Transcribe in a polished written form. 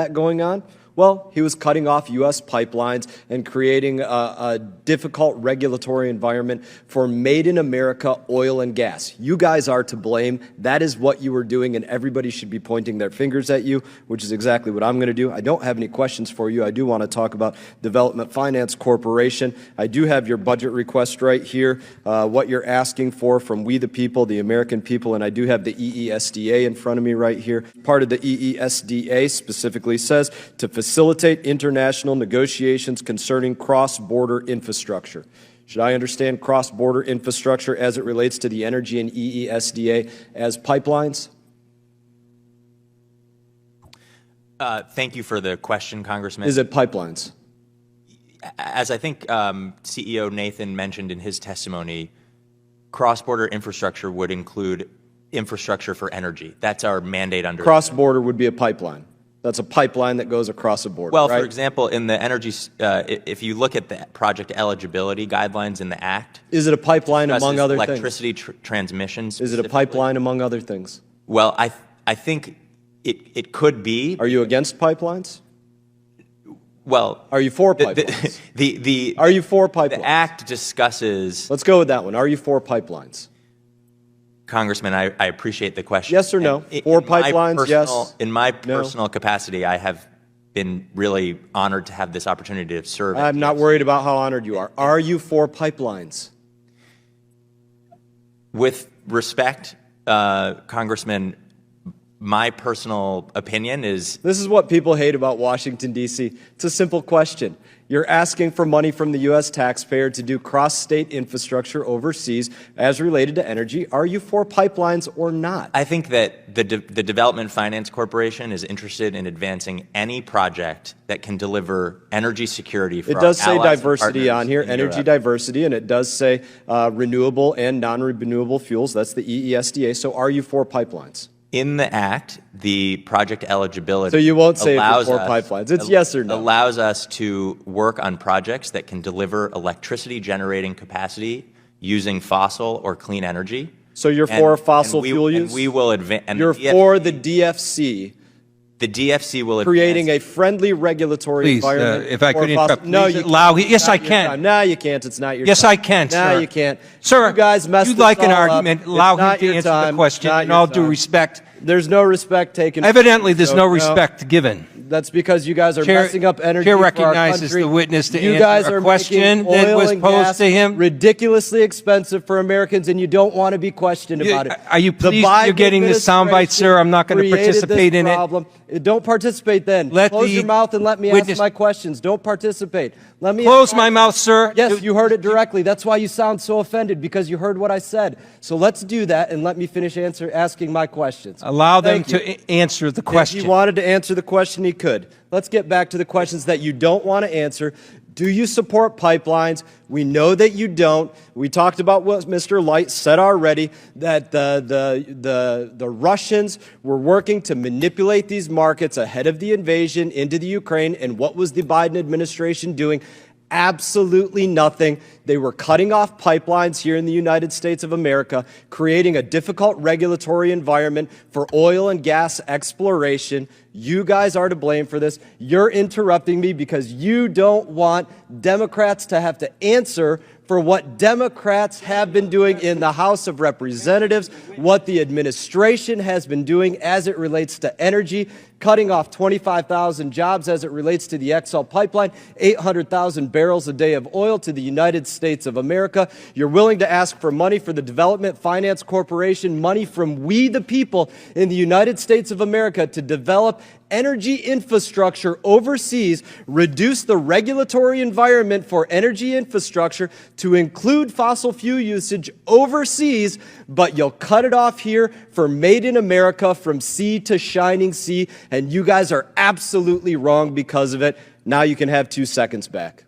that going on? Well, he was cutting off U.S. pipelines and creating a difficult regulatory environment for made-in-America oil and gas. You guys are to blame. That is what you were doing, and everybody should be pointing their fingers at you, which is exactly what I'm going to do. I don't have any questions for you. I do want to talk about Development Finance Corporation. I do have your budget request right here, what you're asking for from we the people, the American people, and I do have the EESDA in front of me right here. Part of the EESDA specifically says to facilitate international negotiations concerning cross-border infrastructure. Should I understand cross-border infrastructure as it relates to the energy and EESDA as pipelines? Thank you for the question, Congressman. Is it pipelines? As I think CEO Nathan mentioned in his testimony, cross-border infrastructure would include infrastructure for energy. That's our mandate under— Cross-border would be a pipeline. That's a pipeline that goes across a border, Well, right? for example, in the energy, if you look at the project eligibility guidelines in the Act— Is it a pipeline among other things? Electricity transmissions. Is it a pipeline among other things? Well, I think it could be. Are you against pipelines? Well— Are you for pipelines? Are you for pipelines? The Act discusses— Let's go with that one. Are you for pipelines? Congressman, I appreciate the question. Yes or no? For pipelines, yes? In my personal capacity, I have been really honored to have this opportunity to serve. I'm not worried about how honored you are. Are you for pipelines? With respect, Congressman, my personal opinion is— This is what people hate about Washington, D.C. It's a simple question. You're asking for money from the U.S. taxpayer to do cross-state infrastructure overseas as related to energy. Are you for pipelines or not? I think that the Development Finance Corporation is interested in advancing any project that can deliver energy security for— It does say allies and diversity partners on here, in energy Europe. diversity, and it does say renewable and non-renewable fuels. That's the EESDA. So are you for pipelines? In the Act, the project eligibility— So you won't say if you're allows for us— pipelines. It's yes or no. Allows us to work on projects that can deliver electricity generating capacity using fossil or clean energy. So you're for fossil fuel use? And we will advance— You're for the DFC. The DFC will creating a friendly regulatory environment. If I could interrupt, no, please allow— Yes, I can. No, you can't. It's not your Yes, time. I can, sir. No, you can't. Sir, you guys messed you'd this like an all up. argument, It's allow him not to your answer time. the question, Not in your all due time. respect. There's no respect taken. Evidently, there's So, no respect given. That's because you guys are messing up energy Chair for our recognizes country. the witness to you answer guys a are question making that oil was and posed gas to him. ridiculously expensive for Americans, and you don't want to be questioned about it. Are you The pleased Biden you're getting this soundbite, sir? I'm not going to created participate this in problem. Don't participate then. Let Close the your mouth and let me witness— ask my questions. Don't participate. Let me Close my mouth, sir. Yes, you heard it directly. That's why you sound so offended, because you heard what I said. So let's do that and let me finish asking my questions. Allow them Thank you. to answer the question. If he wanted to answer the question, he could. Let's get back to the questions that you don't want to answer. Do you support pipelines? We know that you don't. We talked about what Mr. Light said already, that the Russians were working to manipulate these markets ahead of the invasion into the Ukraine. And what was the Biden administration doing? Absolutely nothing. They were cutting off pipelines here in the United States of America, creating a difficult regulatory environment for oil and gas exploration. You guys are to blame for this. You're interrupting me because you don't want Democrats to have to answer for what Democrats have been doing in the House of Representatives, what the administration has been doing as it relates to energy, cutting off 25,000 jobs as it relates to the XL pipeline, 800,000 barrels a day of oil to the United States of America. You're willing to ask for money for the Development Finance Corporation, money from we the people in the United States of America to develop energy infrastructure overseas, reduce the regulatory environment for energy infrastructure to include fossil fuel usage overseas, but you'll cut it off here for made in America from sea to shining sea, and you guys are absolutely wrong because of it. Now you can have 2 seconds back.